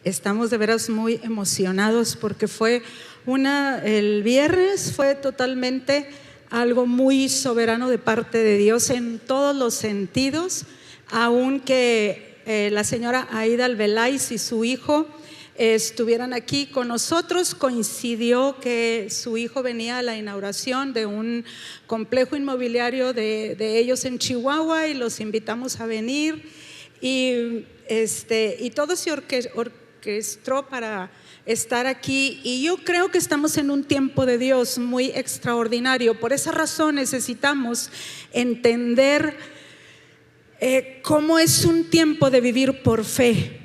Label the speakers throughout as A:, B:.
A: Estamos de veras muy emocionados porque el viernes fue totalmente algo muy soberano de parte de Dios en todos los sentidos, aunque la señora Aida Albeláiz y su hijo estuvieran aquí con nosotros. Coincidió que su hijo venía a la inauguración de un complejo inmobiliario de ellos en Chihuahua y los invitamos a venir y todo se orquestó para estar aquí, y yo creo que estamos en un tiempo de Dios muy extraordinario. Por esa razón necesitamos entender cómo es un tiempo de vivir por fe.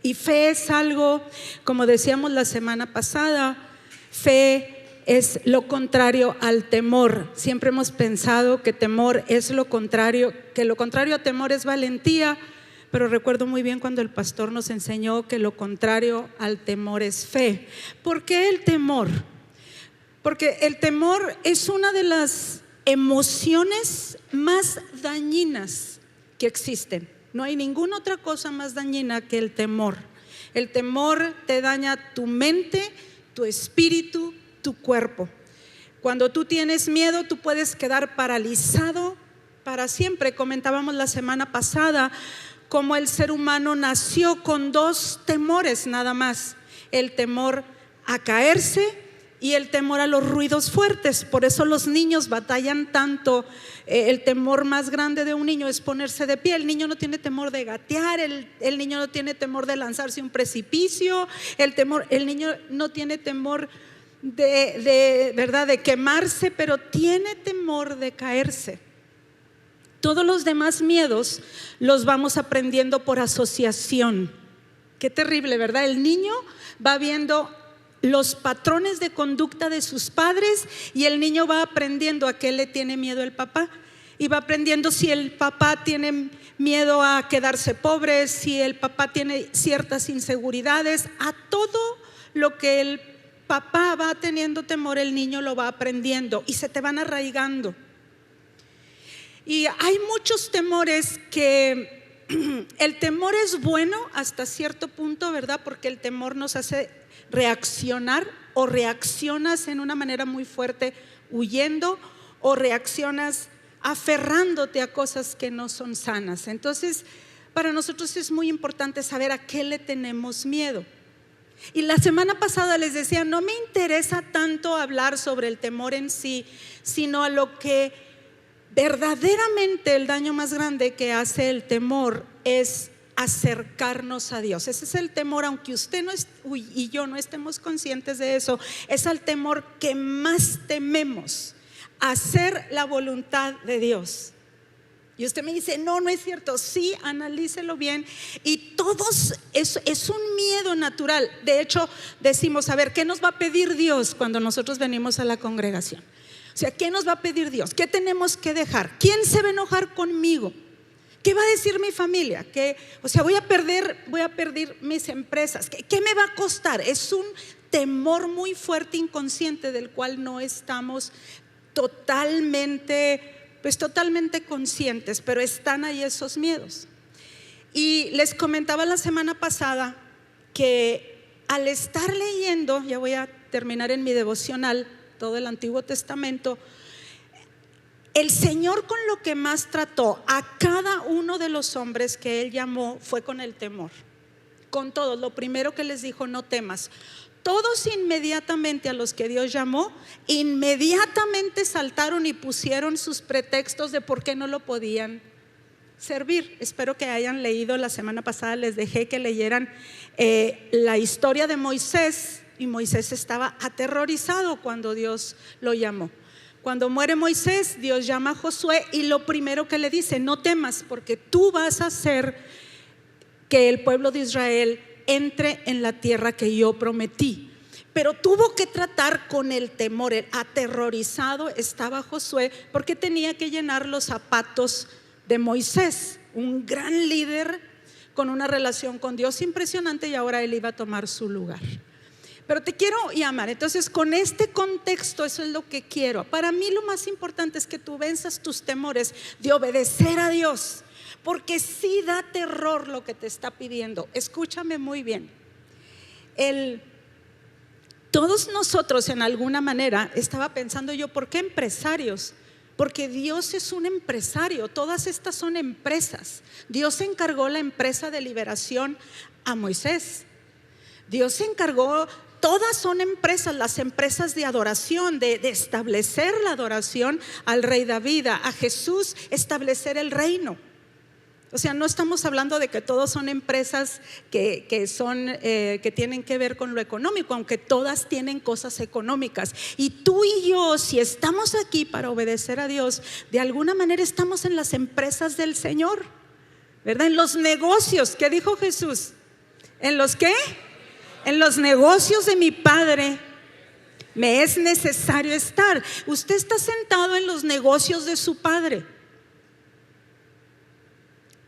A: Y fe es algo, como decíamos la semana pasada, fe es lo contrario al temor. Siempre hemos pensado que temor es lo contrario, que lo contrario a temor es valentía, pero recuerdo muy bien cuando el pastor nos enseñó que lo contrario al temor es fe. ¿Por qué el temor? Porque el temor es una de las emociones más dañinas que existen. No hay ninguna otra cosa más dañina que el temor. El temor te daña tu mente, tu espíritu, tu cuerpo. Cuando tú tienes miedo, tú puedes quedar paralizado para siempre. Comentábamos la semana pasada cómo el ser humano nació con dos temores nada más: el temor a caerse y el temor a los ruidos fuertes. Por eso los niños batallan tanto. El temor más grande de un niño es ponerse de pie. El niño no tiene temor de gatear, el niño no tiene temor de lanzarse a un precipicio, el niño no tiene temor de quemarse, pero tiene temor de caerse. Todos los demás miedos los vamos aprendiendo por asociación. Qué terrible, ¿verdad? El niño va viendo los patrones de conducta de sus padres y el niño va aprendiendo a qué le tiene miedo el papá, y va aprendiendo si el papá tiene miedo a quedarse pobre, si el papá tiene ciertas inseguridades. A todo lo que el papá va teniendo temor, el niño lo va aprendiendo y se te van arraigando. Y hay muchos temores que el temor es bueno hasta cierto punto, ¿verdad? Porque el temor nos hace reaccionar, o reaccionas en una manera muy fuerte huyendo, o reaccionas aferrándote a cosas que no son sanas. Entonces, para nosotros es muy importante saber a qué le tenemos miedo. Y la semana pasada les decía, no me interesa tanto hablar sobre el temor en sí, sino a lo que verdaderamente el daño más grande que hace el temor es acercarnos a Dios. Ese es el temor, aunque usted y yo no estemos conscientes de eso, es el temor que más tememos: hacer la voluntad de Dios. Y usted me dice, no es cierto. Sí, analícelo bien. Y todos, es un miedo natural. De hecho, decimos, a ver, ¿qué nos va a pedir Dios cuando nosotros venimos a la congregación? O sea, ¿qué nos va a pedir Dios? ¿Qué tenemos que dejar? ¿Quién se va a enojar conmigo? ¿Qué va a decir mi familia? Voy a perder mis empresas. ¿Qué me va a costar? Es un temor muy fuerte, inconsciente, del cual no estamos totalmente conscientes, pero están ahí esos miedos. Y les comentaba la semana pasada que al estar leyendo, ya voy a terminar en mi devocional, todo el Antiguo Testamento, el Señor con lo que más trató a cada uno de los hombres que Él llamó fue con el temor. Con todos, lo primero que les dijo: no temas. Todos inmediatamente, a los que Dios llamó, inmediatamente saltaron y pusieron sus pretextos de por qué no lo podían servir. Espero que hayan leído, la semana pasada les dejé que leyeran la historia de Moisés, y Moisés estaba aterrorizado cuando Dios lo llamó. Cuando muere Moisés, Dios llama a Josué y lo primero que le dice: no temas, porque tú vas a hacer que el pueblo de Israel entre en la tierra que yo prometí. Pero tuvo que tratar con el temor. Aterrorizado estaba Josué porque tenía que llenar los zapatos de Moisés, un gran líder con una relación con Dios impresionante, y ahora él iba a tomar su lugar. Pero te quiero llamar, entonces, con este contexto, eso es lo que quiero. Para mí lo más importante es que tú venzas tus temores de obedecer a Dios, porque sí da terror lo que te está pidiendo. Escúchame muy bien. todos nosotros en alguna manera, estaba pensando yo, ¿por qué empresarios? Porque Dios es un empresario, todas estas son empresas. Dios encargó la empresa de liberación a Moisés. Dios encargó, todas son empresas, las empresas de adoración, de establecer la adoración al rey David, a Jesús, establecer el reino. O sea, no estamos hablando de que todos son empresas que tienen que ver con lo económico, aunque todas tienen cosas económicas. Y tú y yo, si estamos aquí para obedecer a Dios, de alguna manera estamos en las empresas del Señor, ¿verdad? En los negocios, ¿qué dijo Jesús? ¿En los qué? En los negocios de mi Padre me es necesario estar. Usted está sentado en los negocios de su Padre.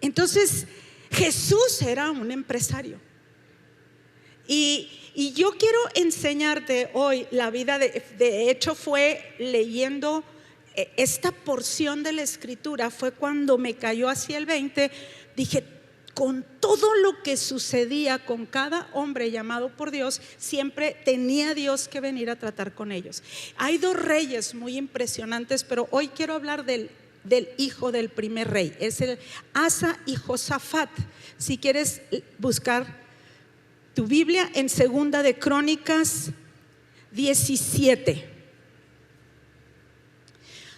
A: Entonces Jesús era un empresario. Y yo quiero enseñarte hoy la vida de hecho fue leyendo esta porción de la escritura, fue cuando me cayó hacia el 20. Dije, con todo lo que sucedía con cada hombre llamado por Dios, siempre tenía Dios que venir a tratar con ellos. Hay dos reyes muy impresionantes, pero hoy quiero hablar del hijo del primer rey, es el Asa y Josafat. Si quieres buscar tu Biblia en Segunda de Crónicas 17.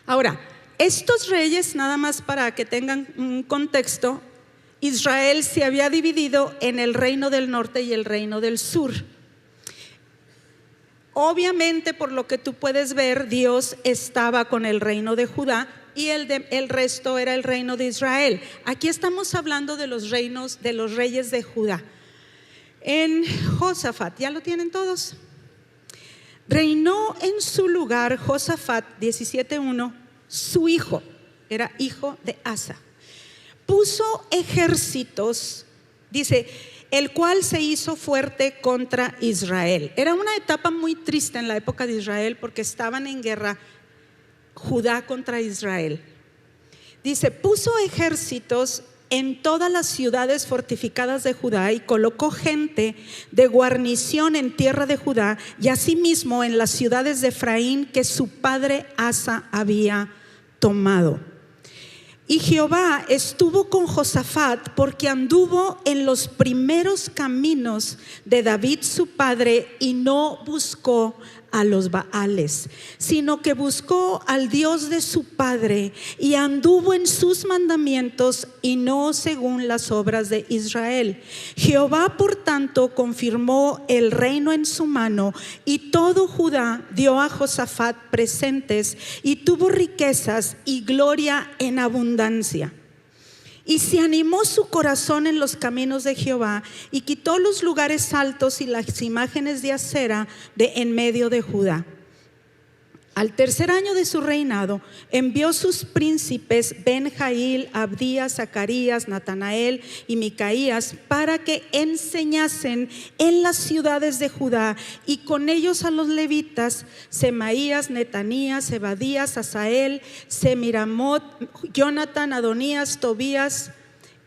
A: Ahora, estos reyes, nada más para que tengan un contexto, Israel se había dividido en el reino del norte y el reino del sur. Obviamente, por lo que tú puedes ver, Dios estaba con el reino de Judá y el resto era el reino de Israel. Aquí estamos hablando de los reinos, de los reyes de Judá. En Josafat, ¿ya lo tienen todos? Reinó en su lugar Josafat, 17:1, su hijo, era hijo de Asa. Puso ejércitos, dice, el cual se hizo fuerte contra Israel. Era una etapa muy triste en la época de Israel porque estaban en guerra Judá contra Israel. Dice, puso ejércitos en todas las ciudades fortificadas de Judá y colocó gente de guarnición en tierra de Judá y asimismo en las ciudades de Efraín que su padre Asa había tomado. Y Jehová estuvo con Josafat porque anduvo en los primeros caminos de David su padre y no buscó a los Baales, sino que buscó al Dios de su padre y anduvo en sus mandamientos y no según las obras de Israel. Jehová por tanto confirmó el reino en su mano y todo Judá dio a Josafat presentes y tuvo riquezas y gloria en abundancia. Y se animó su corazón en los caminos de Jehová y quitó los lugares altos y las imágenes de acera de en medio de Judá. Al tercer año de su reinado envió sus príncipes Ben-Jail, Abdías, Zacarías, Natanael y Micaías para que enseñasen en las ciudades de Judá y con ellos a los levitas Semaías, Netanías, Ebadías, Asael, Semiramot, Jonathan, Adonías, Tobías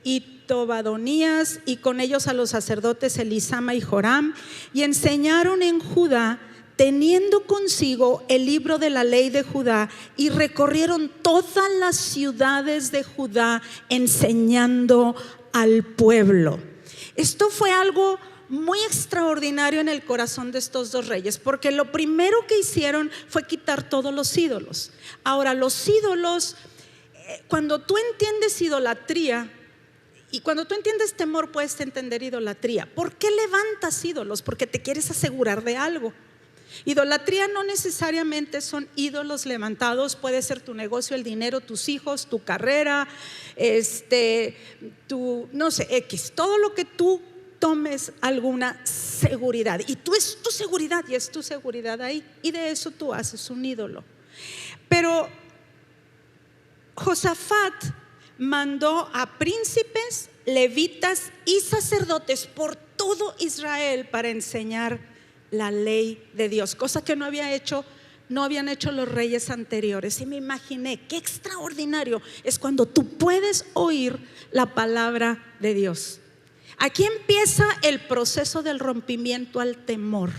A: y Tobadonías y con ellos a los sacerdotes Elisama y Joram, y enseñaron en Judá teniendo consigo el libro de la ley de Judá, y recorrieron todas las ciudades de Judá enseñando al pueblo. Esto fue algo muy extraordinario en el corazón de estos dos reyes, porque lo primero que hicieron fue quitar todos los ídolos. Ahora, los ídolos, cuando tú entiendes idolatría, y cuando tú entiendes temor, puedes entender idolatría. ¿Por qué levantas ídolos? Porque te quieres asegurar de algo. Idolatría no necesariamente son ídolos levantados, puede ser tu negocio, el dinero, tus hijos, tu carrera, no sé, X, todo lo que tú tomes alguna seguridad, y tú es tu seguridad y es tu seguridad ahí, y de eso tú haces un ídolo. Pero Josafat mandó a príncipes, levitas y sacerdotes por todo Israel para enseñar la ley de Dios, cosa que no habían hecho los reyes anteriores. Y me imaginé qué extraordinario es cuando tú puedes oír la palabra de Dios. Aquí empieza el proceso del rompimiento al temor.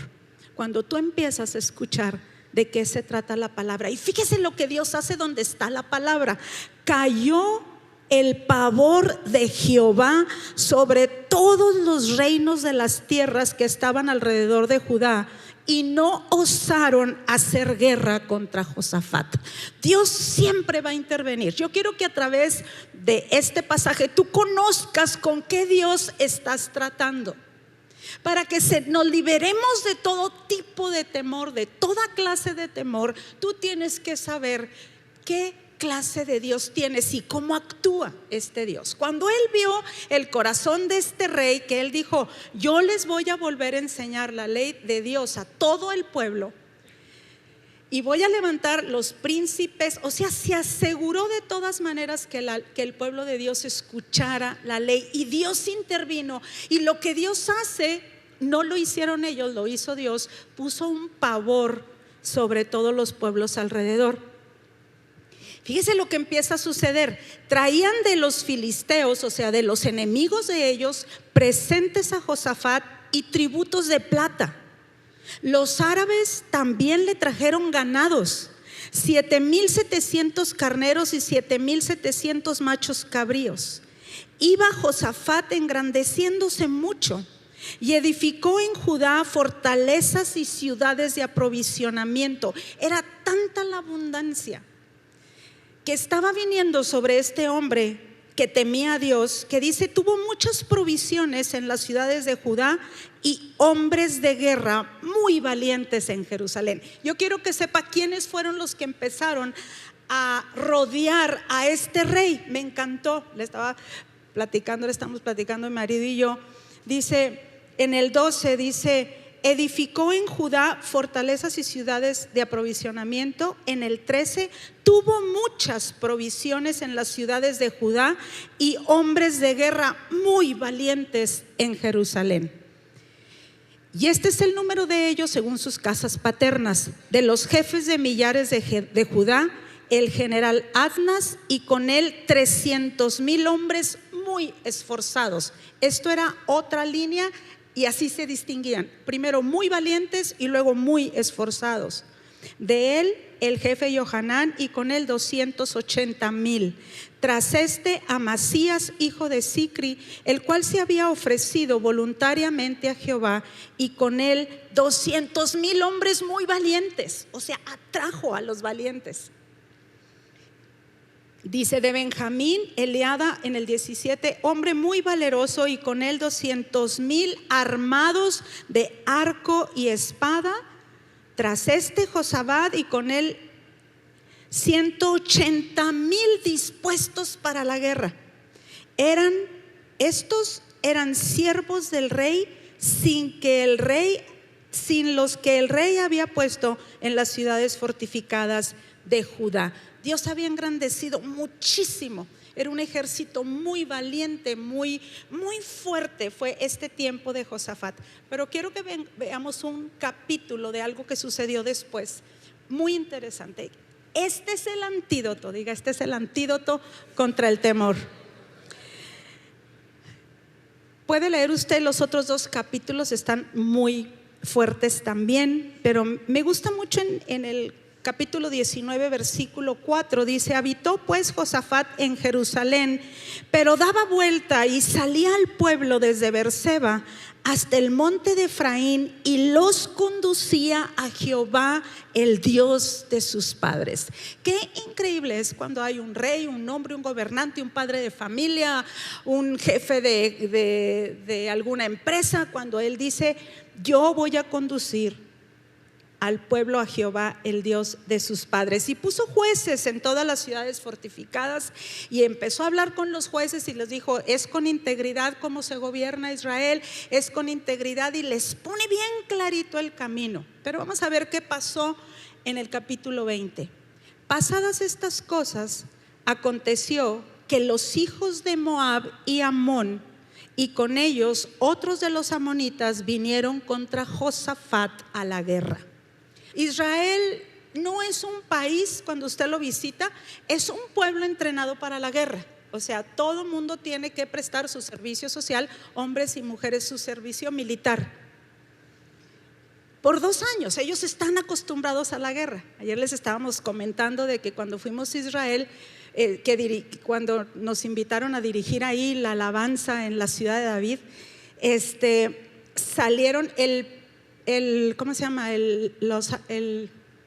A: Cuando tú empiezas a escuchar de qué se trata la palabra. Y fíjese lo que Dios hace donde está la palabra. Cayó el pavor de Jehová sobre todos los reinos de las tierras que estaban alrededor de Judá, y no osaron hacer guerra contra Josafat. Dios siempre va a intervenir. Yo quiero que a través de este pasaje tú conozcas con qué Dios estás tratando, para que nos liberemos de todo tipo de temor, de toda clase de temor. Tú tienes que saber qué clase de Dios tienes y cómo actúa este Dios. Cuando él vio el corazón de este rey, que él dijo: yo les voy a volver a enseñar la ley de Dios a todo el pueblo, y voy a levantar los príncipes. O sea, se aseguró de todas maneras que el pueblo de Dios escuchara la ley, y Dios intervino. Y lo que Dios hace, no lo hicieron ellos, lo hizo Dios. Puso un pavor sobre todos los pueblos alrededor. Fíjese lo que empieza a suceder. Traían de los filisteos, o sea, de los enemigos de ellos, presentes a Josafat y tributos de plata. Los árabes también le trajeron ganados, 7,700 carneros y 7,700 machos cabríos. Iba Josafat engrandeciéndose mucho, y edificó en Judá fortalezas y ciudades de aprovisionamiento. Era tanta la abundancia que estaba viniendo sobre este hombre que temía a Dios, que dice: tuvo muchas provisiones en las ciudades de Judá y hombres de guerra muy valientes en Jerusalén. Yo quiero que sepa quiénes fueron los que empezaron a rodear a este rey. Me encantó, le estamos platicando mi marido y yo. Dice en el 12, dice: edificó en Judá fortalezas y ciudades de aprovisionamiento. En el 13, tuvo muchas provisiones en las ciudades de Judá y hombres de guerra muy valientes en Jerusalén. Y este es el número de ellos según sus casas paternas. De los jefes de millares de Judá, el general Adnas, y con él 300,000 hombres muy esforzados. Esto era otra línea. Y así se distinguían: primero muy valientes y luego muy esforzados. De él el jefe Johanán, y con él 280,000. Tras este, Amasías, hijo de Sicri, el cual se había ofrecido voluntariamente a Jehová, y con él 200,000 hombres muy valientes. O sea, atrajo a los valientes. Dice de Benjamín, Eliada en el 17, hombre muy valeroso, y con él 200,000 armados de arco y espada. Tras este, Josabad, y con él 180,000 dispuestos para la guerra. Estos eran siervos del rey, sin los que el rey había puesto en las ciudades fortificadas de Judá. Dios había engrandecido muchísimo. Era un ejército muy valiente, muy fuerte. Fue este tiempo de Josafat. Pero quiero que veamos un capítulo de algo que sucedió después, muy interesante. Este es el antídoto, diga, este es el antídoto contra el temor. Puede leer usted los otros 2 capítulos, están muy fuertes también, pero me gusta mucho en el capítulo 19, versículo 4, dice: habitó pues Josafat en Jerusalén, pero daba vuelta y salía al pueblo desde Beerseba hasta el monte de Efraín, y los conducía a Jehová, el Dios de sus padres. Qué increíble es cuando hay un rey, un hombre, un gobernante, un padre de familia, un jefe de alguna empresa, cuando él dice: yo voy a conducir al pueblo a Jehová, el Dios de sus padres. Y puso jueces en todas las ciudades fortificadas, y empezó a hablar con los jueces y les dijo: es con integridad como se gobierna Israel, es con integridad, y les pone bien clarito el camino. Pero vamos a ver qué pasó en el capítulo 20. Pasadas estas cosas, aconteció que los hijos de Moab y Amón, y con ellos otros de los amonitas, vinieron contra Josafat a la guerra. Israel no es un país, cuando usted lo visita, es un pueblo entrenado para la guerra. O sea, todo mundo tiene que prestar su servicio social, hombres y mujeres su servicio militar. Por 2 años, ellos están acostumbrados a la guerra. Ayer les estábamos comentando de que cuando fuimos a Israel, cuando nos invitaron a dirigir ahí la alabanza en la ciudad de David, salieron ¿cómo se llama?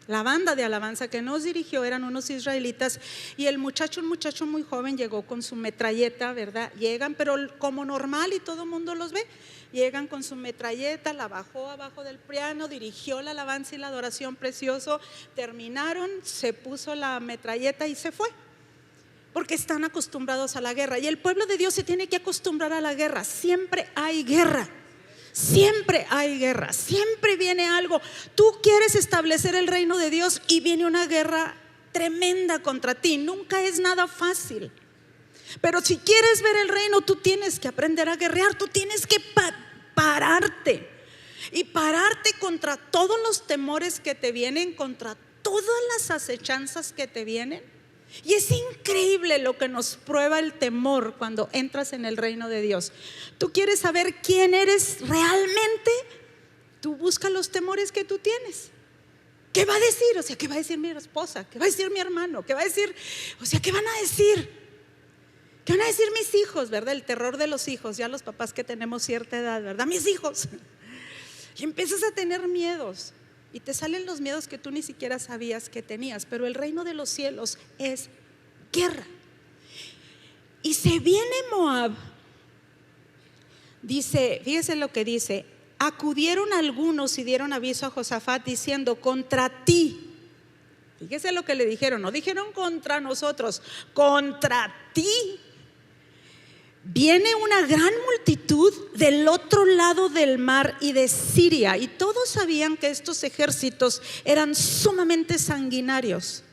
A: La banda de alabanza que nos dirigió eran unos israelitas, y un muchacho muy joven llegó con su metralleta, ¿verdad? Llegan, pero como normal, y todo el mundo los ve, llegan con su metralleta, la bajó abajo del piano, dirigió la alabanza y la adoración precioso, terminaron, se puso la metralleta y se fue, porque están acostumbrados a la guerra. Y el pueblo de Dios se tiene que acostumbrar a la guerra. Siempre hay guerra. Siempre hay guerra, siempre viene algo. Tú quieres establecer el reino de Dios y viene una guerra tremenda contra ti. Nunca es nada fácil. Pero si quieres ver el reino, tú tienes que aprender a guerrear. Tú tienes que pararte y pararte contra todos los temores que te vienen, contra todas las acechanzas que te vienen. Y es increíble lo que nos prueba el temor cuando entras en el reino de Dios. Tú quieres saber quién eres realmente, tú busca los temores que tú tienes. ¿Qué va a decir? O sea, ¿qué va a decir mi esposa? ¿Qué va a decir mi hermano? ¿Qué va a decir? O sea, ¿qué van a decir? ¿Qué van a decir mis hijos? ¿Verdad? El terror de los hijos, ya los papás que tenemos cierta edad, ¿verdad? Mis hijos. Y empiezas a tener miedos. Y te salen los miedos que tú ni siquiera sabías que tenías. Pero el reino de los cielos es guerra. Y se viene Moab. Dice, fíjese lo que dice: acudieron algunos y dieron aviso a Josafat diciendo: contra ti. Fíjese lo que le dijeron. No dijeron contra nosotros, contra ti viene una gran multitud del otro lado del mar y de Siria. Y todos sabían que estos ejércitos eran sumamente sanguinarios.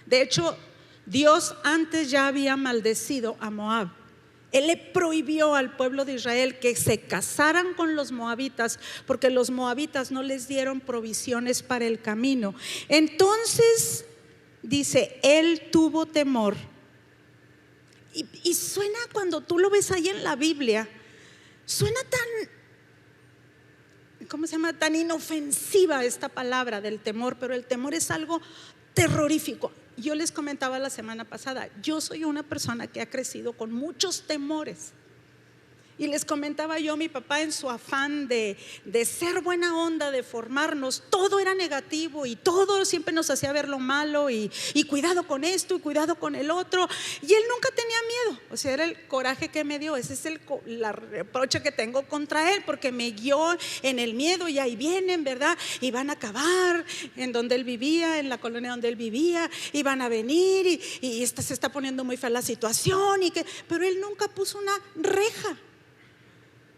A: De hecho, Dios antes ya había maldecido a Moab. Él le prohibió al pueblo de Israel que se casaran con los moabitas, porque los moabitas no les dieron provisiones para el camino. Entonces dice, él tuvo temor. Y suena, cuando tú lo ves ahí en la Biblia, suena tan inofensiva esta palabra del temor, pero el temor es algo terrorífico. Yo les comentaba la semana pasada, yo soy una persona que ha crecido con muchos temores. Y les comentaba yo, mi papá en su afán de ser buena onda, de formarnos, todo era negativo y todo siempre nos hacía ver lo malo y cuidado con esto y cuidado con el otro. Y él nunca tenía miedo, o sea, era el coraje que me dio. Ese es la reproche que tengo contra él, porque me guió en el miedo y ahí vienen, ¿verdad? Y van a acabar en donde él vivía, en la colonia donde él vivía, y van a venir y se está poniendo muy fea la situación. Pero él nunca puso una reja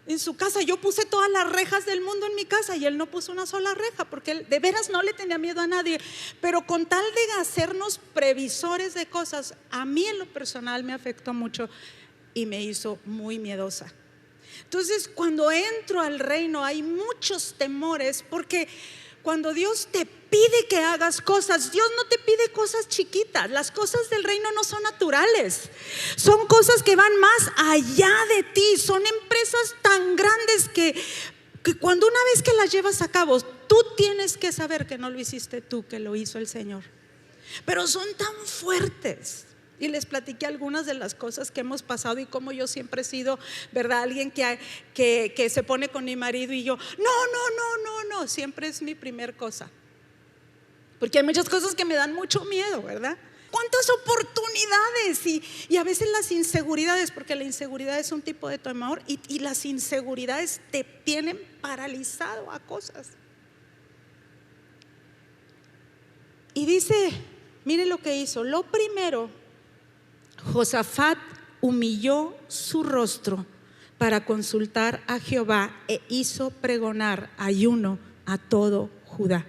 A: en su casa. Yo puse todas las rejas del mundo en mi casa y él no puso una sola reja, porque él de veras no le tenía miedo a nadie. Pero con tal de hacernos previsores de cosas, a mí en lo personal me afectó mucho y me hizo muy miedosa. Entonces, cuando entro al reino hay muchos temores, porque cuando Dios te pide que hagas cosas, Dios no te pide cosas chiquitas. Las cosas del reino no son naturales, son cosas que van más allá de ti. Son empresas tan grandes que cuando una vez que las llevas a cabo, tú tienes que saber que no lo hiciste tú, que lo hizo el Señor. Pero son tan fuertes. Y les platiqué algunas de las cosas que hemos pasado y cómo yo siempre he sido, ¿verdad? Alguien que se pone con mi marido y yo, no, siempre es mi primer cosa. Porque hay muchas cosas que me dan mucho miedo, ¿verdad? ¿Cuántas oportunidades? Y a veces las inseguridades, porque la inseguridad es un tipo de temor, y las inseguridades te tienen paralizado a cosas. Y dice, mire lo que hizo. Lo primero, Josafat humilló su rostro para consultar a Jehová e hizo pregonar ayuno a todo Judá.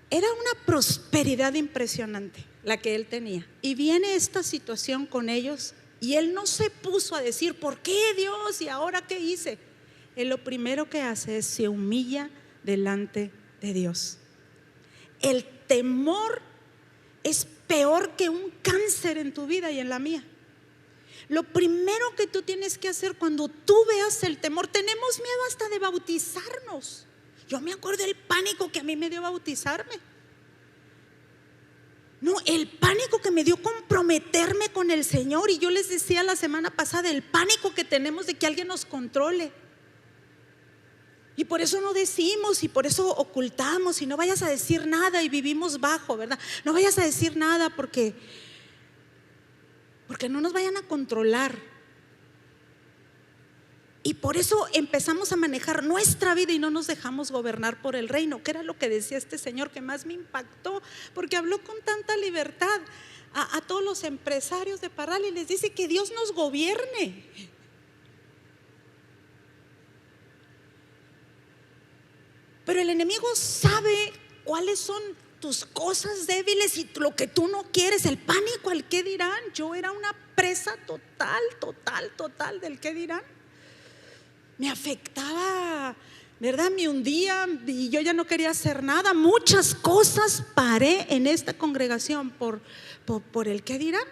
A: Era una prosperidad impresionante la que él tenía. Y viene esta situación con ellos y él no se puso a decir, ¿por qué, Dios? ¿Y ahora qué hice? Él lo primero que hace es se humilla delante de Dios. El temor es peor que un cáncer en tu vida y en la mía. Lo primero que tú tienes que hacer cuando tú veas el temor, tenemos miedo hasta de bautizarnos. Yo me acuerdo del pánico que a mí me dio bautizarme. No, el pánico que me dio comprometerme con el Señor. Y yo les decía la semana pasada, el pánico que tenemos de que alguien nos controle. Y por eso no decimos, y por eso ocultamos, y no vayas a decir nada, y vivimos bajo, ¿verdad? No vayas a decir nada porque no nos vayan a controlar. Y por eso empezamos a manejar nuestra vida y no nos dejamos gobernar por el reino, que era lo que decía este señor que más me impactó, porque habló con tanta libertad a todos los empresarios de Parral y les dice que Dios nos gobierne. Pero el enemigo sabe cuáles son tus cosas débiles y lo que tú no quieres. El pánico al qué dirán. Yo era una presa total del qué dirán. Me afectaba, ¿verdad? Me hundía y yo ya no quería hacer nada. Muchas cosas paré en esta congregación por el qué dirán.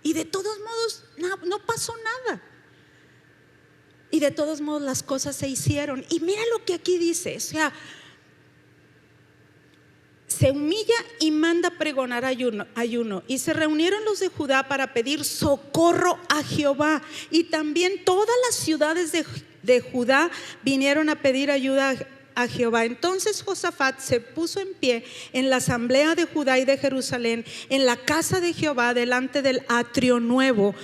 A: Y de todos modos no pasó nada. Y de todos modos las cosas se hicieron. Y mira lo que aquí dice, o sea, se humilla y manda pregonar ayuno. Y se reunieron los de Judá para pedir socorro a Jehová. Y también todas las ciudades de Judá vinieron a pedir ayuda a Jehová. Entonces Josafat se puso en pie en la asamblea de Judá y de Jerusalén, en la casa de Jehová, delante del atrio nuevo.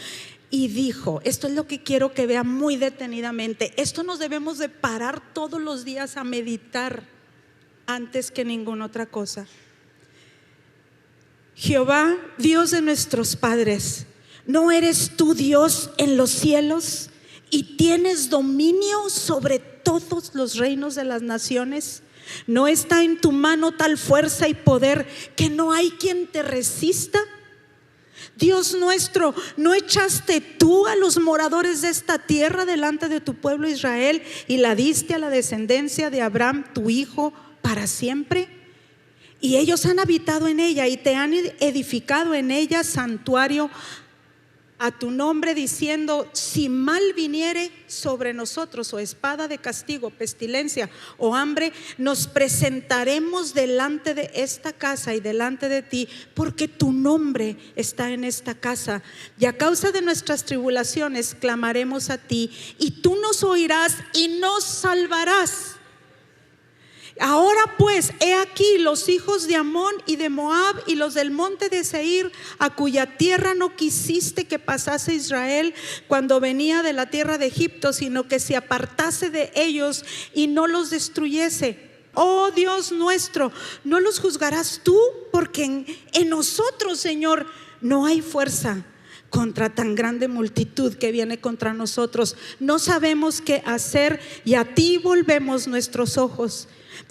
A: Y dijo, esto es lo que quiero que vean muy detenidamente. Esto nos debemos de parar todos los días a meditar antes que ninguna otra cosa. Jehová, Dios de nuestros padres, ¿no eres tú Dios en los cielos y tienes dominio sobre todos los reinos de las naciones? ¿No está en tu mano tal fuerza y poder que no hay quien te resista? Dios nuestro, ¿no echaste tú a los moradores de esta tierra delante de tu pueblo Israel y la diste a la descendencia de Abraham, tu hijo, para siempre? Y ellos han habitado en ella y te han edificado en ella santuario a tu nombre, diciendo: si mal viniere sobre nosotros, o espada de castigo, pestilencia o hambre, nos presentaremos delante de esta casa y delante de ti, porque tu nombre está en esta casa. Y a causa de nuestras tribulaciones clamaremos a ti, y tú nos oirás y nos salvarás. Ahora pues, he aquí los hijos de Amón y de Moab y los del monte de Seir, a cuya tierra no quisiste que pasase Israel cuando venía de la tierra de Egipto, sino que se apartase de ellos y no los destruyese. Oh Dios nuestro, ¿no los juzgarás tú? Porque en nosotros, Señor, no hay fuerza contra tan grande multitud que viene contra nosotros. No sabemos qué hacer y a ti volvemos nuestros ojos.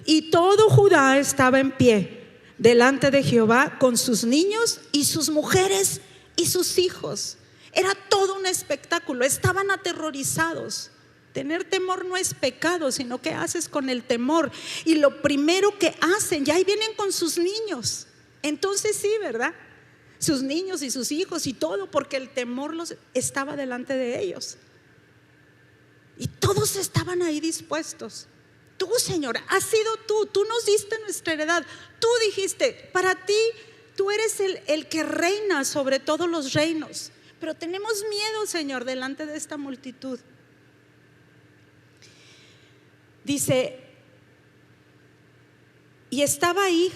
A: Y todo Judá estaba en pie delante de Jehová con sus niños y sus mujeres y sus hijos. Era todo un espectáculo, estaban aterrorizados. Tener temor no es pecado, sino que haces con el temor. Y lo primero que hacen, ya ahí vienen con sus niños. Entonces sí, ¿verdad? Sus niños y sus hijos y todo, porque el temor los estaba delante de ellos. Y todos estaban ahí dispuestos. Tú, Señor, has sido tú nos diste nuestra heredad. Tú dijiste, para ti, tú eres el que reina sobre todos los reinos. Pero tenemos miedo, Señor, delante de esta multitud. Dice: y estaba ahí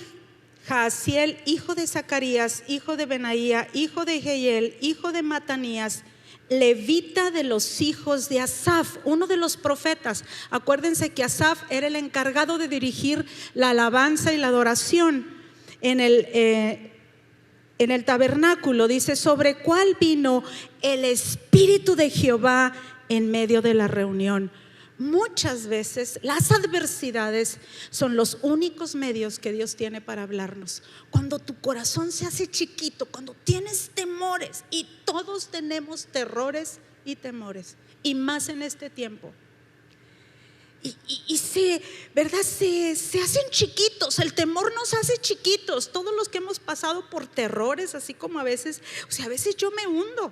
A: Jaasiel, hijo de Zacarías, hijo de Benaía, hijo de Jehiel, hijo de Matanías, levita de los hijos de Asaf, uno de los profetas. Acuérdense que Asaf era el encargado de dirigir la alabanza y la adoración en el tabernáculo. Dice: sobre cuál vino el Espíritu de Jehová en medio de la reunión. Muchas veces las adversidades son los únicos medios que Dios tiene para hablarnos. Cuando tu corazón se hace chiquito, cuando tienes temores, y todos tenemos terrores y temores, y más en este tiempo. y se, ¿verdad? Se hacen chiquitos. El temor nos hace chiquitos. Todos los que hemos pasado por terrores, así como a veces, o sea, a veces yo me hundo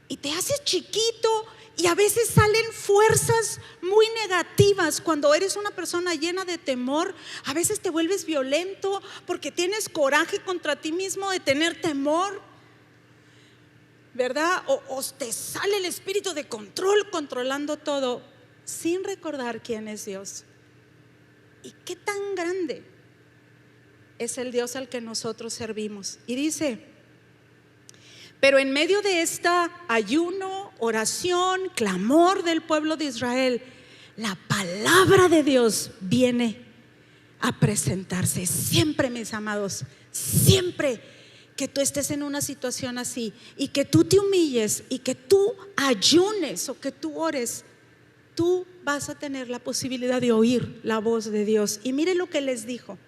A: y te haces chiquito, y a veces salen fuerzas muy negativas. Cuando eres una persona llena de temor, a veces te vuelves violento porque tienes coraje contra ti mismo de tener temor, ¿verdad? O te sale el espíritu de control controlando todo sin recordar quién es Dios y qué tan grande es el Dios al que nosotros servimos. Y dice: pero en medio de esta ayuno, oración, clamor del pueblo de Israel, la palabra de Dios viene a presentarse. Siempre, mis amados, siempre que tú estés en una situación así y que tú te humilles y que tú ayunes o que tú ores, tú vas a tener la posibilidad de oír la voz de Dios. Y mire lo que les dijo: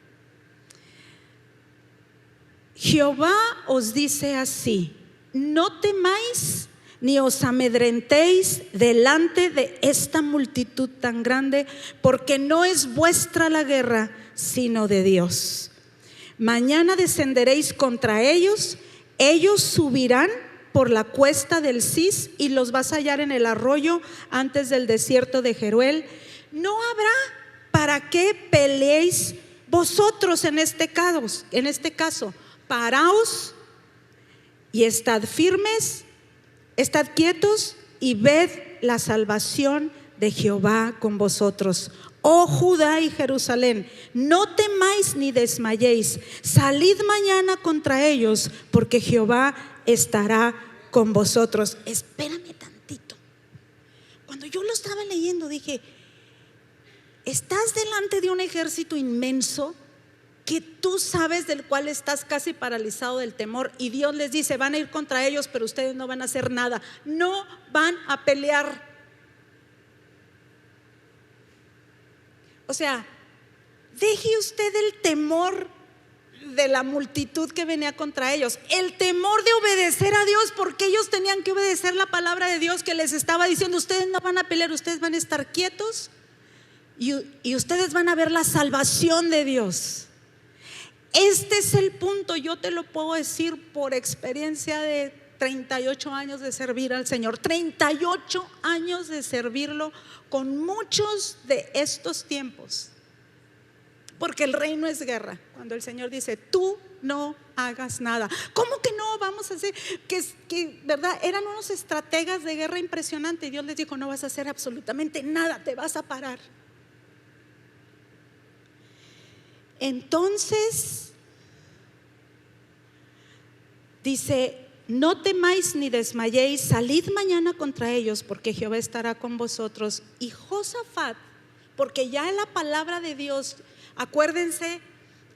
A: Jehová os dice así: no temáis ni os amedrentéis delante de esta multitud tan grande, porque no es vuestra la guerra, sino de Dios. Mañana descenderéis contra ellos, ellos subirán por la cuesta del Cis y los vas a hallar en el arroyo antes del desierto de Jeruel. No habrá para qué peleéis vosotros en este caso. Paraos y estad firmes, estad quietos y ved la salvación de Jehová con vosotros. Oh Judá y Jerusalén, no temáis ni desmayéis, salid mañana contra ellos, porque Jehová estará con vosotros. Espérame tantito. Cuando yo lo estaba leyendo dije: estás delante de un ejército inmenso que tú sabes, del cual estás casi paralizado del temor, y Dios les dice: van a ir contra ellos, pero ustedes no van a hacer nada, no van a pelear. O sea, deje usted el temor de la multitud que venía contra ellos, el temor de obedecer a Dios, porque ellos tenían que obedecer la palabra de Dios que les estaba diciendo: ustedes no van a pelear, ustedes van a estar quietos y ustedes van a ver la salvación de Dios. Este es el punto. Yo te lo puedo decir por experiencia de 38 años de servir al Señor, 38 años de servirlo con muchos de estos tiempos, porque el reino es guerra. Cuando el Señor dice: tú no hagas nada. ¿Cómo que no? Vamos a hacer que ¿verdad? Eran unos estrategas de guerra impresionantes, y Dios les dijo: no vas a hacer absolutamente nada, te vas a parar. Entonces dice: no temáis ni desmayéis, salid mañana contra ellos, porque Jehová estará con vosotros. Y Josafat, porque ya en la palabra de Dios, acuérdense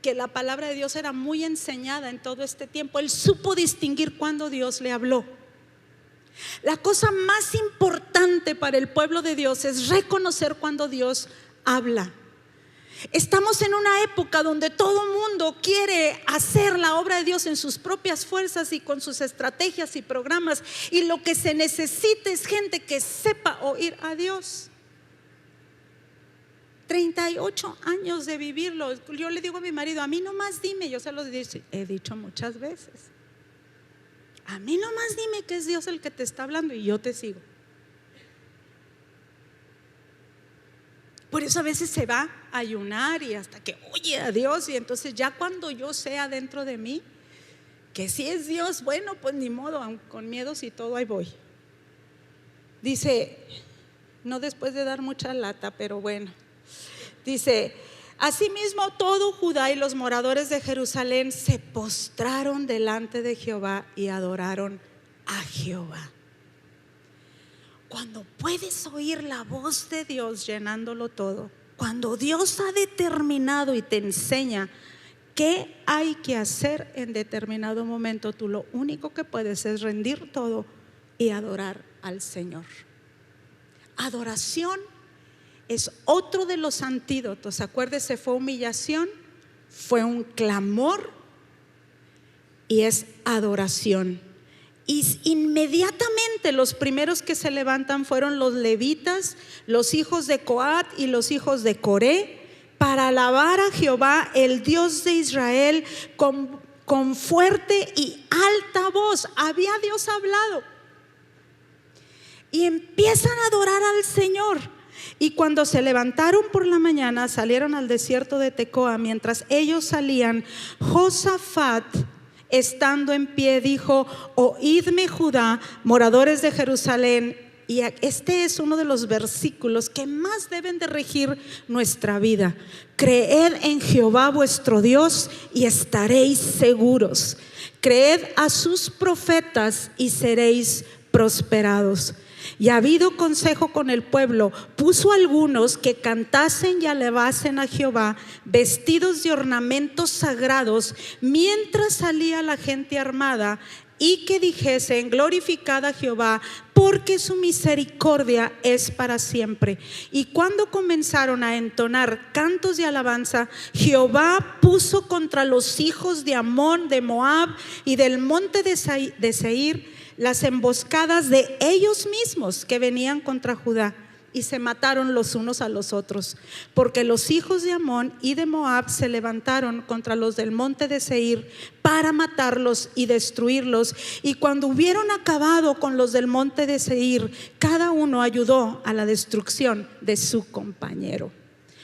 A: que la palabra de Dios era muy enseñada en todo este tiempo, él supo distinguir cuando Dios le habló. La cosa más importante para el pueblo de Dios es reconocer cuando Dios habla. Estamos en una época donde todo mundo quiere hacer la obra de Dios en sus propias fuerzas y con sus estrategias y programas, y lo que se necesita es gente que sepa oír a Dios. 38 años de vivirlo. Yo le digo a mi marido: a mí nomás dime, yo se lo he dicho muchas veces, a mí nomás dime que es Dios el que te está hablando y yo te sigo. Por eso a veces se va a ayunar y hasta que oye a Dios, y entonces ya cuando yo sea dentro de mí que si es Dios, bueno, pues ni modo, aun con miedos y todo, ahí voy. Dice, no después de dar mucha lata, pero bueno, dice: asimismo todo Judá y los moradores de Jerusalén se postraron delante de Jehová y adoraron a Jehová. Cuando puedes oír la voz de Dios llenándolo todo, cuando Dios ha determinado y te enseña qué hay que hacer en determinado momento, tú lo único que puedes es rendir todo y adorar al Señor. Adoración es otro de los antídotos. Acuérdese, fue humillación, fue un clamor y es adoración. Y inmediatamente los primeros que se levantan fueron los levitas, los hijos de Coat y los hijos de Coré, para alabar a Jehová, el Dios de Israel, con fuerte y alta voz. Había Dios hablado. Y empiezan a adorar al Señor. Y cuando se levantaron por la mañana, salieron al desierto de Tecoa. Mientras ellos salían, Josafat, estando en pie, dijo: oídme, Judá, moradores de Jerusalén. Y este es uno de los versículos que más deben de regir nuestra vida. Creed en Jehová vuestro Dios y estaréis seguros. Creed a sus profetas y seréis prosperados. Y habido consejo con el pueblo, puso algunos que cantasen y alabasen a Jehová, vestidos de ornamentos sagrados, mientras salía la gente armada, y que dijesen: glorificad a Jehová, porque su misericordia es para siempre. Y cuando comenzaron a entonar cantos de alabanza, Jehová puso contra los hijos de Amón, de Moab y del monte de Seir las emboscadas de ellos mismos que venían contra Judá, y se mataron los unos a los otros, porque los hijos de Amón y de Moab se levantaron contra los del monte de Seir para matarlos y destruirlos. Y cuando hubieron acabado con los del monte de Seir, cada uno ayudó a la destrucción de su compañero.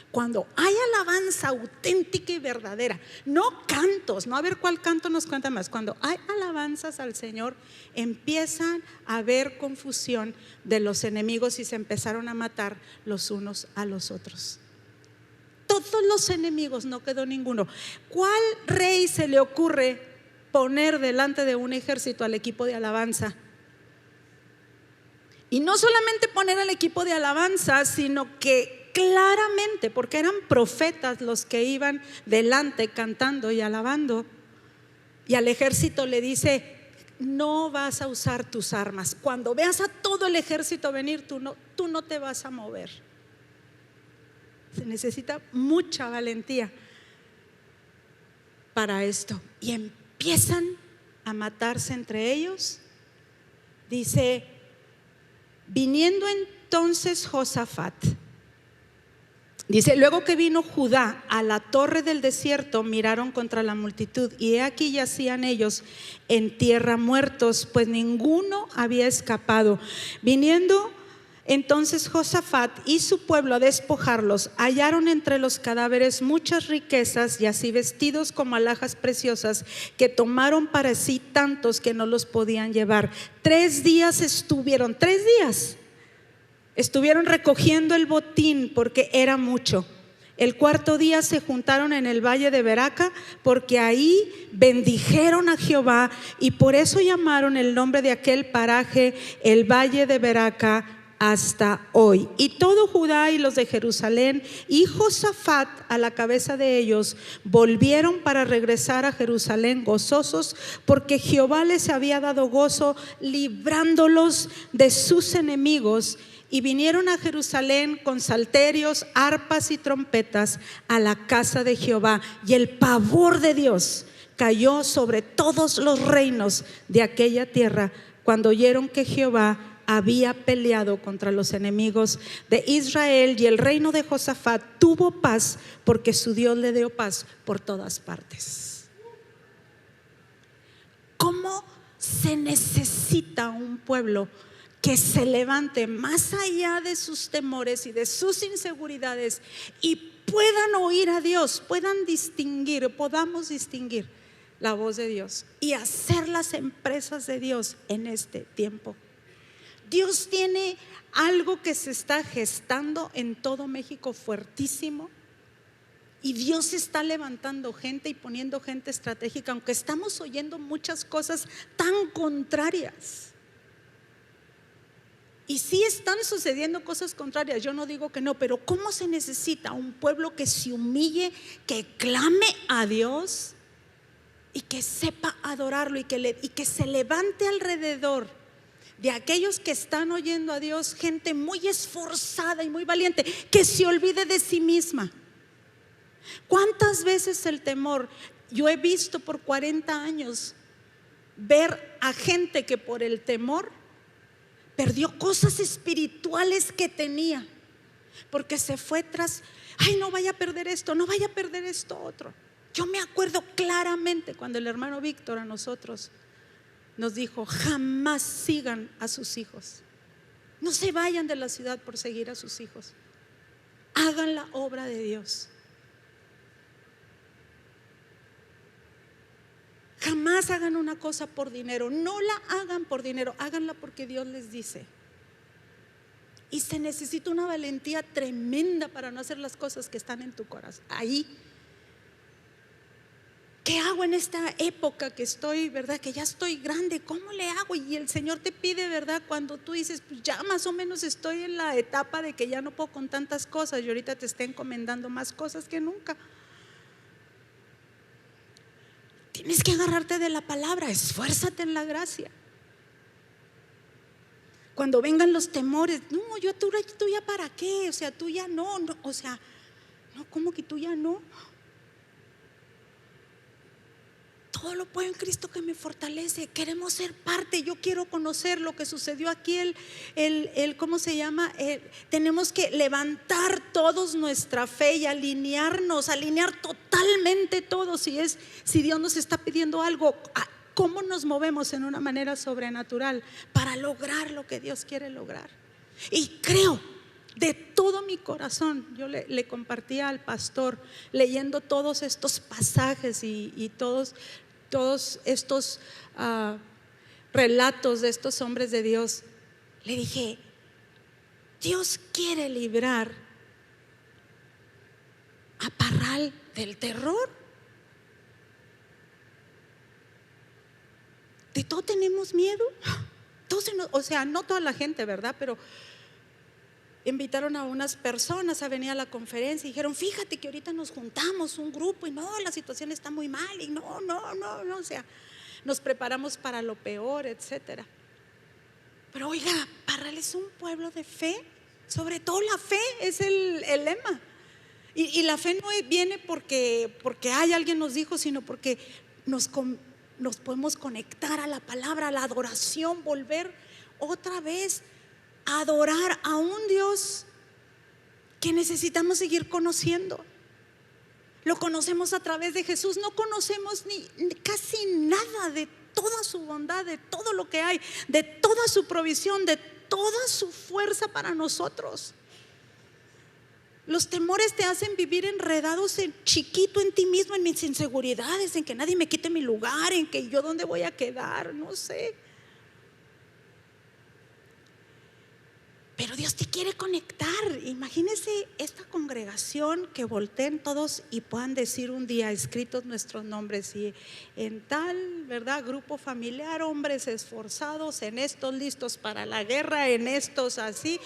A: Cuando hay alabanza auténtica y verdadera, no cantos, no a ver cuál canto nos cuenta más. Cuando hay alabanzas al Señor, empiezan a haber confusión de los enemigos y se empezaron a matar los unos a los otros. Todos los enemigos, no quedó ninguno. ¿Cuál rey se le ocurre poner delante de un ejército al equipo de alabanza? Y no solamente poner al equipo de alabanza, sino que claramente, porque eran profetas los que iban delante cantando y alabando, y al ejército le dice: no vas a usar tus armas. Cuando veas a todo el ejército venir, tú no te vas a mover. Se necesita mucha valentía para esto. Y empiezan a matarse entre ellos. Dice: viniendo entonces Josafat, dice, luego que vino Judá a la torre del desierto, miraron contra la multitud, y he aquí yacían ellos en tierra muertos, pues ninguno había escapado. Viniendo entonces Josafat y su pueblo a despojarlos, hallaron entre los cadáveres muchas riquezas, y así vestidos como alhajas preciosas, que tomaron para sí tantos que no los podían llevar. 3 días estuvieron recogiendo el botín, porque era mucho. El 4.º día se juntaron en el valle de Beraca, porque ahí bendijeron a Jehová, y por eso llamaron el nombre de aquel paraje el valle de Beraca hasta hoy. Y todo Judá y los de Jerusalén y Josafat a la cabeza de ellos volvieron para regresar a Jerusalén gozosos, porque Jehová les había dado gozo librándolos de sus enemigos. Y vinieron a Jerusalén con salterios, arpas y trompetas a la casa de Jehová, y el pavor de Dios cayó sobre todos los reinos de aquella tierra cuando oyeron que Jehová había peleado contra los enemigos de Israel. Y el reino de Josafat tuvo paz, porque su Dios le dio paz por todas partes. ¿Cómo se necesita un pueblo que se levante más allá de sus temores y de sus inseguridades, y puedan oír a Dios, podamos distinguir la voz de Dios y hacer las empresas de Dios en este tiempo? Dios tiene algo que se está gestando en todo México fuertísimo, y Dios está levantando gente y poniendo gente estratégica, aunque estamos oyendo muchas cosas tan contrarias. Y sí están sucediendo cosas contrarias, yo no digo que no, pero ¿cómo se necesita un pueblo que se humille, que clame a Dios y que sepa adorarlo, y que se levante alrededor de aquellos que están oyendo a Dios gente muy esforzada y muy valiente, que se olvide de sí misma? ¿Cuántas veces el temor? Yo he visto por 40 años ver a gente que por el temor perdió cosas espirituales que tenía, porque se fue tras, ay, no vaya a perder esto, no vaya a perder esto otro. Yo me acuerdo claramente cuando el hermano Víctor a nosotros nos dijo: jamás sigan a sus hijos, no se vayan de la ciudad por seguir a sus hijos, hagan la obra de Dios. Jamás hagan una cosa por dinero, no la hagan por dinero, háganla porque Dios les dice. Y se necesita una valentía tremenda para no hacer las cosas que están en tu corazón. Ahí, ¿qué hago en esta época que estoy, verdad? Que ya estoy grande, ¿cómo le hago? Y el Señor te pide, verdad, cuando tú dices, pues ya más o menos estoy en la etapa de que ya no puedo con tantas cosas, y ahorita te está encomendando más cosas que nunca. Tienes que agarrarte de la palabra, esfuérzate en la gracia. Cuando vengan los temores, no, tú ya para qué, o sea, tú ya no, o sea, no, ¿cómo que tú ya no? Todo lo puedo en Cristo que me fortalece. Queremos ser parte. Yo quiero conocer lo que sucedió aquí. ¿Cómo se llama? Tenemos que levantar todos nuestra fe y alinear totalmente todo. Si Dios nos está pidiendo algo, ¿cómo nos movemos en una manera sobrenatural para lograr lo que Dios quiere lograr? Y creo de todo mi corazón, yo le compartía al pastor leyendo todos estos pasajes y todos estos relatos de estos hombres de Dios, le dije: Dios quiere librar a Parral del terror. De todo tenemos miedo. O sea, no toda la gente, ¿verdad? Pero invitaron a unas personas a venir a la conferencia y dijeron: fíjate que ahorita nos juntamos un grupo y no, la situación está muy mal y no, o sea, nos preparamos para lo peor, etcétera. Pero oiga, Parral es un pueblo de fe, sobre todo la fe es el lema. Y la fe no viene porque alguien nos dijo, sino porque nos podemos conectar a la palabra, a la adoración, volver otra vez a adorar a un Dios que necesitamos seguir conociendo. Lo conocemos a través de Jesús, no conocemos ni casi nada de toda su bondad, de todo lo que hay, de toda su provisión, de toda su fuerza para nosotros. Los temores te hacen vivir enredados en chiquito en ti mismo, en mis inseguridades, en que nadie me quite mi lugar, en que yo dónde voy a quedar, no sé. Pero Dios te quiere conectar. Imagínese esta congregación que volteen todos y puedan decir un día, escritos nuestros nombres, y en tal, ¿verdad?, grupo familiar, hombres esforzados, en estos listos para la guerra, en estos así,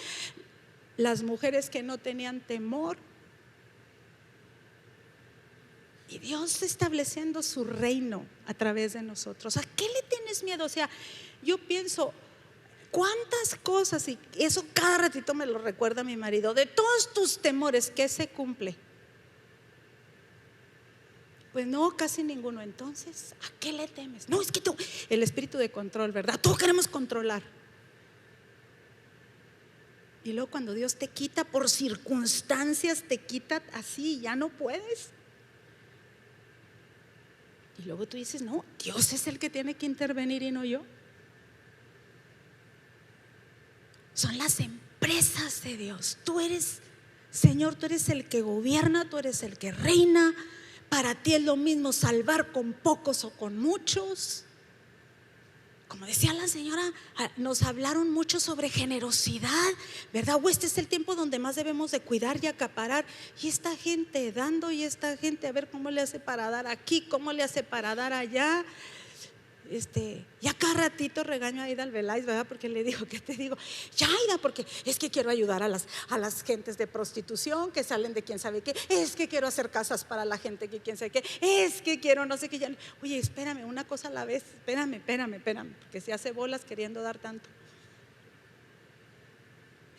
A: las mujeres que no tenían temor. Y Dios estableciendo su reino a través de nosotros. ¿A qué le tienes miedo? O sea, yo pienso, ¿cuántas cosas? Y eso cada ratito me lo recuerda mi marido. De todos tus temores, ¿qué se cumple? Pues no, casi ninguno. Entonces, ¿a qué le temes? No, es que tú, el espíritu de control, ¿verdad? Todos queremos controlar. Y luego cuando Dios te quita por circunstancias, te quita así, ya no puedes. Y luego tú dices: no, Dios es el que tiene que intervenir y no yo. Son las empresas de Dios. Tú eres, Señor, tú eres el que gobierna, tú eres el que reina. Para ti es lo mismo salvar con pocos o con muchos. Como decía la señora, nos hablaron mucho sobre generosidad, ¿verdad? Este es el tiempo donde más debemos de cuidar y acaparar. Y esta gente dando, y esta gente a ver cómo le hace para dar aquí, cómo le hace para dar allá. Ya cada ratito regaño a Aida Albeláiz, ¿verdad? Porque le digo: ¿qué te digo? Ya, Aida, porque es que quiero ayudar a las gentes de prostitución que salen de quién sabe qué. Es que quiero hacer casas para la gente que quién sabe qué. Es que quiero no sé qué. Oye, espérame, una cosa a la vez. Espérame, porque se hace bolas queriendo dar tanto.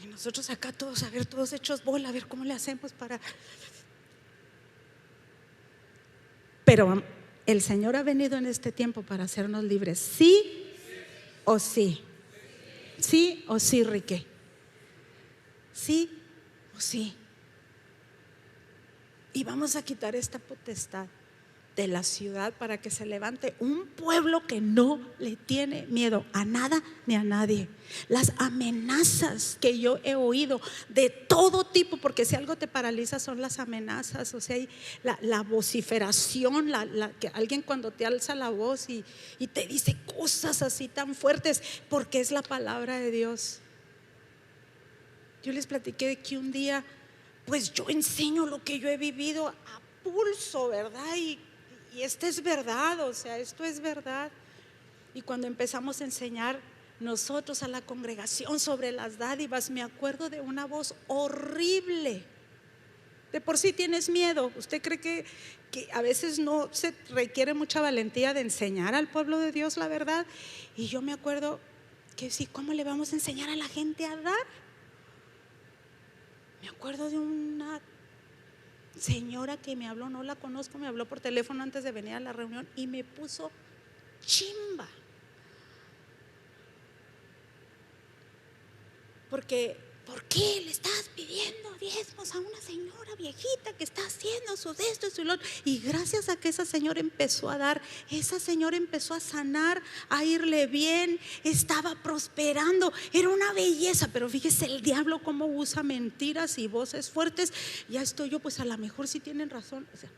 A: Y nosotros acá todos, a ver, todos hechos bola, a ver cómo le hacemos para. Pero El Señor ha venido en este tiempo para hacernos libres. ¿Sí o sí? ¿Sí o sí, Rique? ¿Sí o sí? Y vamos a quitar esta potestad de la ciudad para que se levante un pueblo que no le tiene miedo a nada ni a nadie. Las amenazas que yo he oído de todo tipo, porque si algo te paraliza son las amenazas, o sea, la vociferación, que alguien cuando te alza la voz y te dice cosas así tan fuertes, porque es la palabra de Dios. Yo les platiqué de que un día, pues yo enseño lo que yo he vivido a pulso, ¿verdad? Y esto es verdad, o sea, esto es verdad. Y cuando empezamos a enseñar nosotros a la congregación sobre las dádivas, me acuerdo de una voz horrible. De por sí tienes miedo. ¿Usted cree que a veces no se requiere mucha valentía de enseñar al pueblo de Dios la verdad? Y yo me acuerdo que sí, ¿cómo le vamos a enseñar a la gente a dar? Me acuerdo de una señora que me habló, no la conozco, me habló por teléfono antes de venir a la reunión y me puso chimba. Porque, ¿por qué le estás pidiendo diezmos a una señora viejita que está haciendo su de esto y su lo otro? Y gracias a que esa señora empezó a dar, esa señora empezó a sanar, a irle bien, estaba prosperando, era una belleza. Pero fíjese el diablo cómo usa mentiras y voces fuertes. Ya estoy yo, pues a lo mejor sí tienen razón. O sea,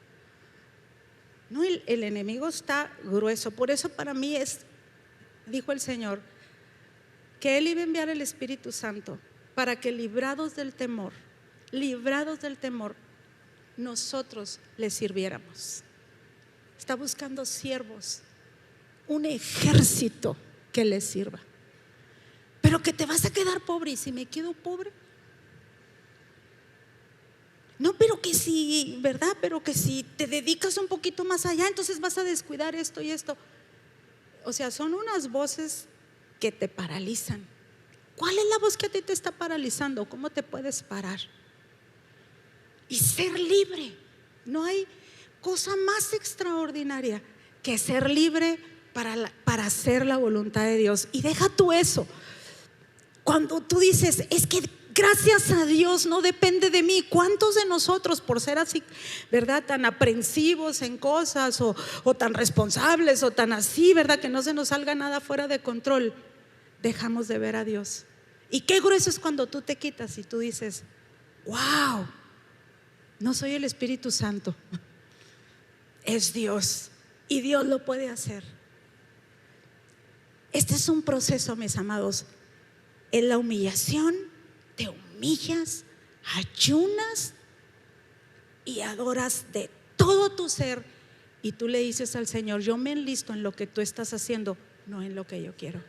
A: no, el enemigo está grueso. Por eso para mí dijo el Señor, que Él iba a enviar el Espíritu Santo para que librados del temor, nosotros le sirviéramos. Está buscando siervos, un ejército que le sirva. Pero que te vas a quedar pobre. ¿Y si me quedo pobre? No, pero que si, ¿verdad? Pero que si te dedicas un poquito más allá, entonces vas a descuidar esto y esto. O sea, son unas voces que te paralizan. ¿Cuál es la voz que a ti te está paralizando? ¿Cómo te puedes parar? Y ser libre. No hay cosa más extraordinaria que ser libre para hacer la voluntad de Dios. Y deja tú eso. Cuando tú dices, es que gracias a Dios no depende de mí. ¿Cuántos de nosotros, por ser así, verdad, tan aprensivos en cosas o tan responsables o tan así, verdad, que no se nos salga nada fuera de control, dejamos de ver a Dios? Y qué grueso es cuando tú te quitas y tú dices, wow, no soy el Espíritu Santo, es Dios, y Dios lo puede hacer. Este es un proceso, mis amados. En la humillación te humillas, ayunas y adoras de todo tu ser, y tú le dices al Señor, yo me enlisto en lo que tú estás haciendo, no en lo que yo quiero.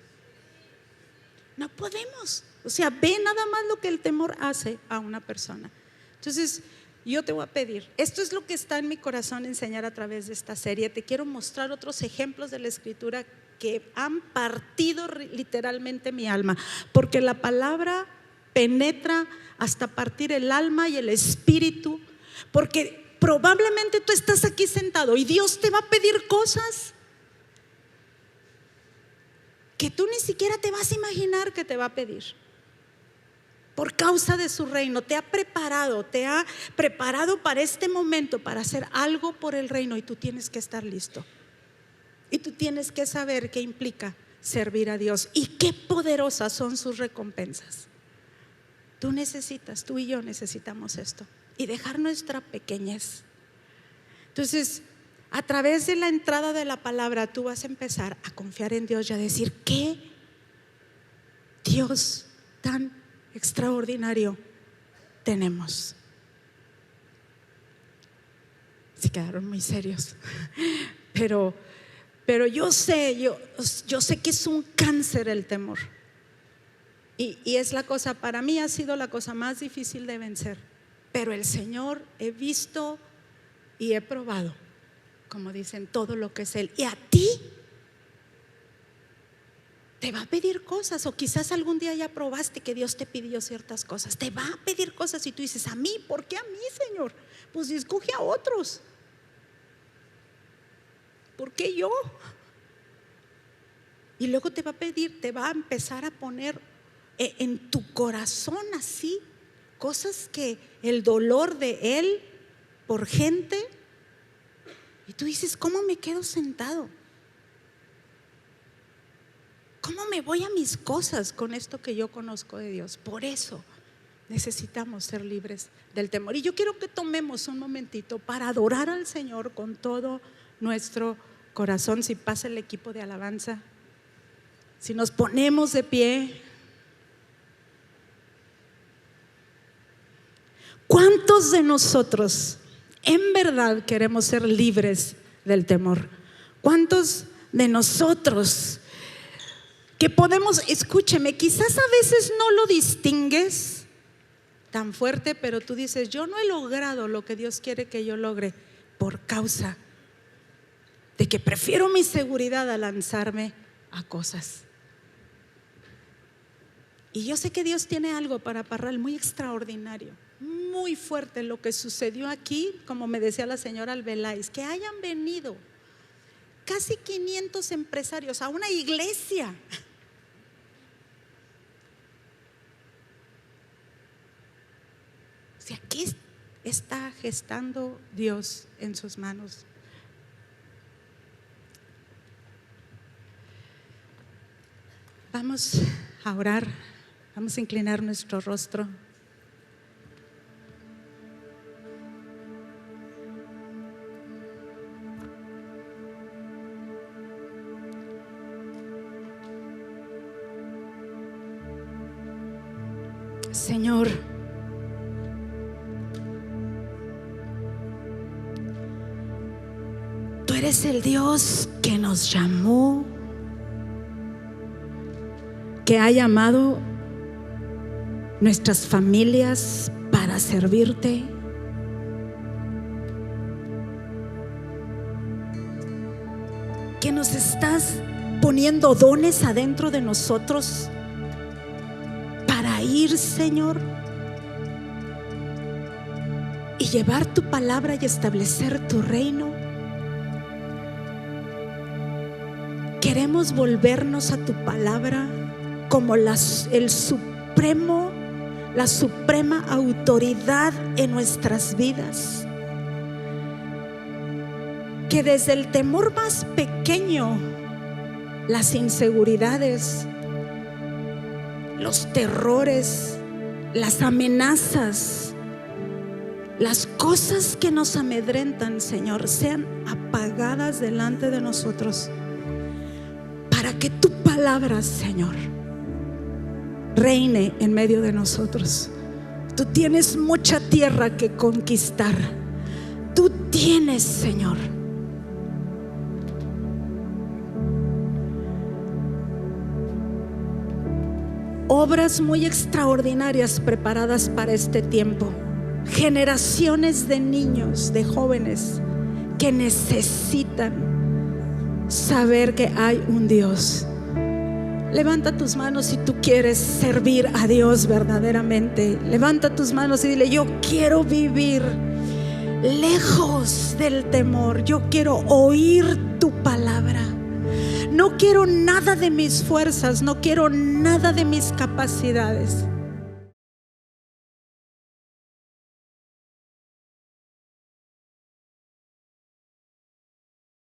A: No podemos, o sea, ve nada más lo que el temor hace a una persona. Entonces yo te voy a pedir, esto es lo que está en mi corazón enseñar a través de esta serie. Te quiero mostrar otros ejemplos de la Escritura que han partido literalmente mi alma, porque la palabra penetra hasta partir el alma y el espíritu. Porque probablemente tú estás aquí sentado y Dios te va a pedir cosas que tú ni siquiera te vas a imaginar que te va a pedir. Por causa de su reino te ha preparado para este momento, para hacer algo por el reino, y tú tienes que estar listo. Y tú tienes que saber qué implica servir a Dios y qué poderosas son sus recompensas. Tú y yo necesitamos esto y dejar nuestra pequeñez. Entonces, a través de la entrada de la palabra, tú vas a empezar a confiar en Dios y a decir, ¿qué Dios tan extraordinario tenemos? Se quedaron muy serios. Pero yo sé que es un cáncer el temor. Y es la cosa, para mí ha sido la cosa más difícil de vencer. Pero el Señor, he visto y he probado, como dicen, todo lo que es Él. Y a ti te va a pedir cosas, o quizás algún día ya probaste que Dios te pidió ciertas cosas. Te va a pedir cosas y tú dices, ¿a mí? ¿Por qué a mí, Señor? Pues escoge a otros. ¿por qué yo? Y luego te va a pedir, te va a empezar a poner en tu corazón así cosas que el dolor de Él por gente, y tú dices, ¿cómo me quedo sentado? ¿Cómo me voy a mis cosas con esto que yo conozco de Dios? Por eso necesitamos ser libres del temor. Y yo quiero que tomemos un momentito para adorar al Señor con todo nuestro corazón. Si pasa el equipo de alabanza, si nos ponemos de pie. ¿Cuántos de nosotros en verdad queremos ser libres del temor? ¿Cuántos de nosotros que podemos, escúcheme, quizás a veces no lo distingues tan fuerte, pero tú dices, yo no he logrado lo que Dios quiere que yo logre por causa de que prefiero mi seguridad a lanzarme a cosas? Y yo sé que Dios tiene algo para Parral muy extraordinario, muy fuerte. Lo que sucedió aquí, como me decía la señora Albeláiz, que hayan venido casi 500 empresarios a una iglesia. O sea, aquí está gestando Dios en sus manos. Vamos a orar, vamos a inclinar nuestro rostro. Señor, tú eres el Dios que nos llamó, que ha llamado nuestras familias para servirte. Que nos estás poniendo dones adentro de nosotros para ir, Señor, y llevar tu palabra y establecer tu reino. Queremos volvernos a tu palabra como la suprema autoridad en nuestras vidas. Que desde el temor más pequeño, las inseguridades, los terrores, las amenazas, las cosas que nos amedrentan, Señor, sean apagadas delante de nosotros, para que tu palabra, Señor, reine en medio de nosotros. Tú tienes mucha tierra que conquistar. Tú tienes, Señor, obras muy extraordinarias preparadas para este tiempo. Generaciones de niños, de jóvenes que necesitan saber que hay un Dios. Levanta tus manos si tú quieres servir a Dios verdaderamente. Levanta tus manos y dile: yo quiero vivir lejos del temor. Yo quiero oír tu palabra. No quiero nada de mis fuerzas, no quiero nada de mis capacidades.